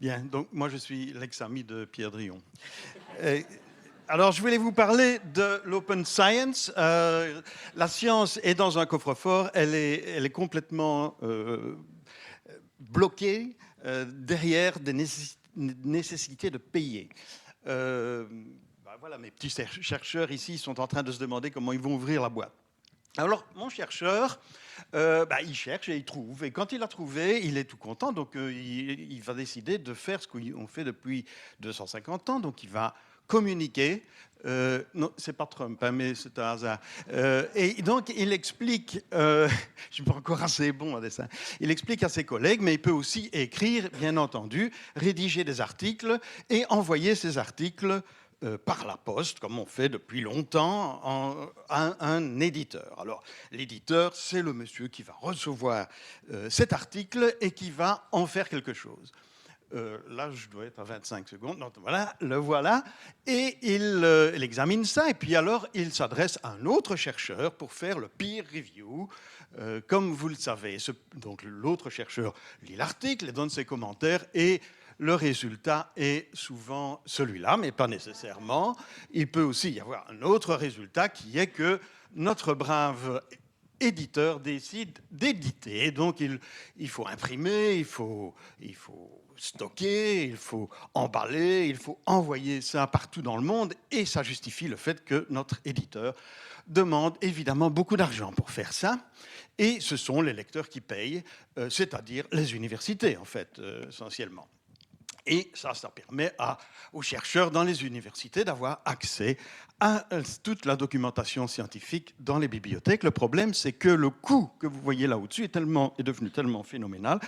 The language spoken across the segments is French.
Bien, donc moi je suis l'ex-ami de Pierre Drion. Alors je voulais vous parler de l'open science. La science est dans un coffre-fort, elle est complètement bloquée derrière des nécessités de payer. Voilà, mes petits chercheurs ici sont en train de se demander comment ils vont ouvrir la boîte. Alors, mon chercheur, il cherche et il trouve. Et quand il a trouvé, il est tout content. Donc, il va décider de faire ce qu'on fait depuis 250 ans. Donc, il va communiquer. Non, c'est pas Trump, hein, mais c'est un hasard. Et donc, il explique, je suis pas encore assez bon à dessin, il explique à ses collègues, mais il peut aussi écrire, bien entendu, rédiger des articles et envoyer ces articles par la poste, comme on fait depuis longtemps, un éditeur. Alors, l'éditeur, c'est le monsieur qui va recevoir cet article et qui va en faire quelque chose. Là, je dois être à 25 secondes. Donc, voilà, le voilà. Et il examine ça. Et puis alors, il s'adresse à un autre chercheur pour faire le peer review. Comme vous le savez, donc l'autre chercheur lit l'article et donne ses commentaires. Et le résultat est souvent celui-là, mais pas nécessairement. Il peut aussi y avoir un autre résultat qui est que notre brave éditeur décide d'éditer. Donc, il faut imprimer, il faut stocker, il faut emballer, il faut envoyer ça partout dans le monde. Et ça justifie le fait que notre éditeur demande évidemment beaucoup d'argent pour faire ça. Et ce sont les lecteurs qui payent, c'est-à-dire les universités, en fait, essentiellement. Et ça permet aux chercheurs dans les universités d'avoir accès à toute la documentation scientifique dans les bibliothèques. Le problème, c'est que le coût que vous voyez là au-dessus est devenu tellement phénoménal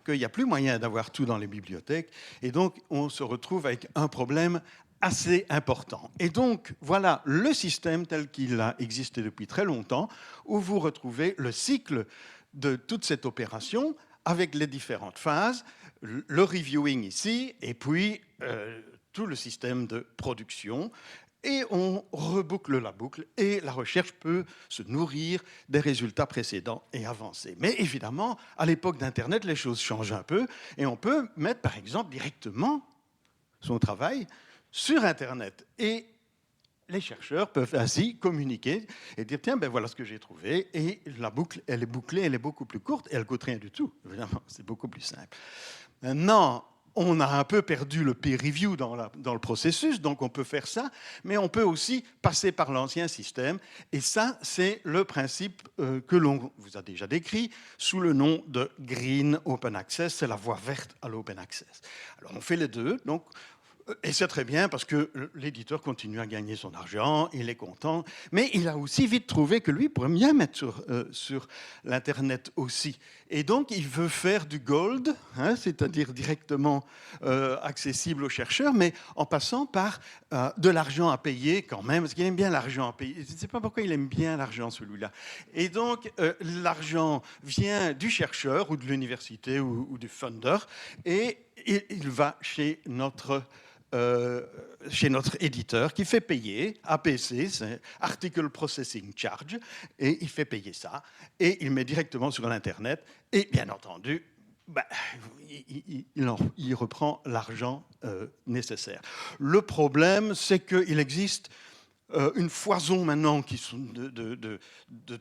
qu'il n'y a plus moyen d'avoir tout dans les bibliothèques. Et donc, on se retrouve avec un problème assez important. Et donc, voilà le système tel qu'il a existé depuis très longtemps, où vous retrouvez le cycle de toute cette opération avec les différentes phases, le reviewing ici, et puis tout le système de production. Et on reboucle la boucle, et la recherche peut se nourrir des résultats précédents et avancer. Mais évidemment, à l'époque d'Internet, les choses changent un peu, et on peut mettre, par exemple, directement son travail sur Internet. Et les chercheurs peuvent ainsi communiquer et dire, tiens, ben voilà ce que j'ai trouvé. Et la boucle, elle est bouclée, elle est beaucoup plus courte, et elle ne coûte rien du tout. Évidemment, c'est beaucoup plus simple. Maintenant, on a un peu perdu le peer review dans le processus, donc on peut faire ça, mais on peut aussi passer par l'ancien système. Et ça, c'est le principe que l'on vous a déjà décrit sous le nom de Green Open Access. C'est la voie verte à l'Open Access. Alors, on fait les deux. Donc, et c'est très bien parce que l'éditeur continue à gagner son argent, il est content, mais il a aussi vite trouvé que lui pourrait bien mettre sur l'Internet aussi. Et donc, il veut faire du gold, hein, c'est-à-dire directement accessible aux chercheurs, mais en passant par de l'argent à payer quand même, parce qu'il aime bien l'argent à payer. Je ne sais pas pourquoi il aime bien l'argent, celui-là. Et donc, l'argent vient du chercheur ou de l'université ou du funder, et il va chez notre éditeur qui fait payer APC, c'est Article Processing Charge, et il fait payer ça, et il met directement sur l'Internet, et bien entendu, il reprend l'argent nécessaire. Le problème, c'est qu'il existe une foison maintenant de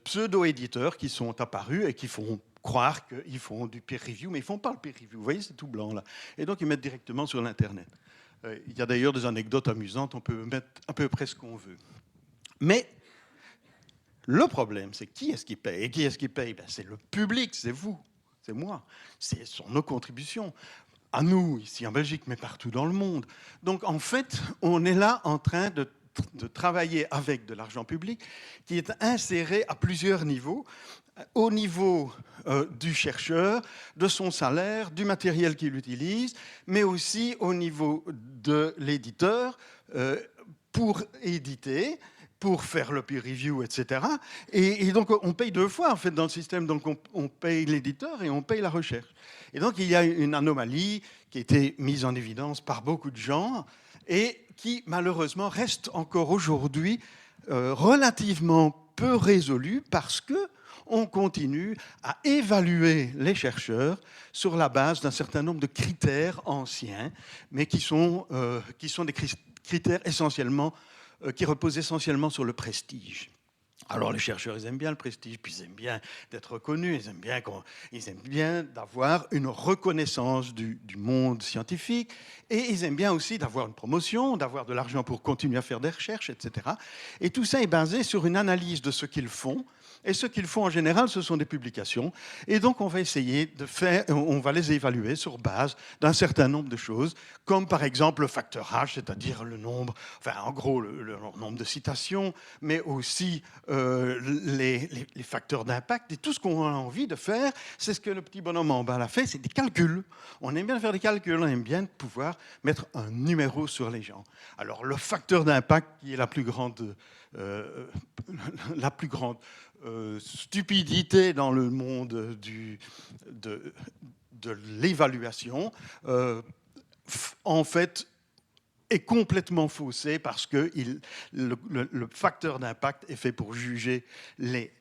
pseudo-éditeurs qui sont apparus et qui font croire qu'ils font du peer review, mais ils ne font pas le peer review. Vous voyez, c'est tout blanc là. Et donc, ils mettent directement sur l'Internet. Il y a d'ailleurs des anecdotes amusantes, on peut mettre à peu près ce qu'on veut. Mais le problème, c'est qui est-ce qui paye? Et qui est-ce qui paye? C'est le public, c'est vous, c'est moi. Ce sont nos contributions. À nous, ici en Belgique, mais partout dans le monde. Donc, en fait, on est là en train de travailler avec de l'argent public qui est inséré à plusieurs niveaux. Au niveau du chercheur, de son salaire, du matériel qu'il utilise, mais aussi au niveau de l'éditeur pour éditer, pour faire le peer review, etc. Et donc, on paye deux fois, en fait, dans le système. Donc, on paye l'éditeur et on paye la recherche. Et donc, il y a une anomalie qui a été mise en évidence par beaucoup de gens et qui, malheureusement, reste encore aujourd'hui relativement peu résolue parce que on continue à évaluer les chercheurs sur la base d'un certain nombre de critères anciens, mais qui sont des critères essentiellement, qui reposent essentiellement sur le prestige. Alors les chercheurs, ils aiment bien le prestige, puis ils aiment bien d'être reconnus, ils aiment bien d'avoir une reconnaissance du monde scientifique, et ils aiment bien aussi d'avoir une promotion, d'avoir de l'argent pour continuer à faire des recherches, etc. Et tout ça est basé sur une analyse de ce qu'ils font. Et ce qu'ils font en général, ce sont des publications. Et donc, on va essayer on va les évaluer sur base d'un certain nombre de choses, comme par exemple le facteur H, c'est-à-dire le nombre, enfin, en gros, le nombre de citations, mais aussi les facteurs d'impact. Et tout ce qu'on a envie de faire, c'est ce que le petit bonhomme en bas a fait, c'est des calculs. On aime bien faire des calculs, on aime bien pouvoir mettre un numéro sur les gens. Alors, le facteur d'impact, qui est la plus grande stupidité dans le monde de l'évaluation, en fait, est complètement faussé parce que le facteur d'impact est fait pour juger les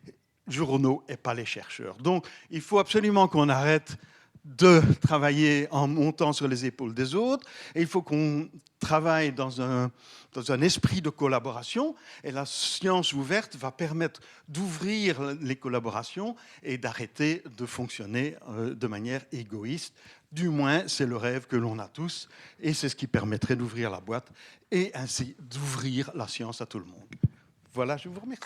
journaux et pas les chercheurs. Donc, il faut absolument qu'on arrête de travailler en montant sur les épaules des autres, et il faut qu'on travaille dans un esprit de collaboration, et la science ouverte va permettre d'ouvrir les collaborations et d'arrêter de fonctionner de manière égoïste. Du moins, c'est le rêve que l'on a tous, et c'est ce qui permettrait d'ouvrir la boîte, et ainsi d'ouvrir la science à tout le monde. Voilà, je vous remercie.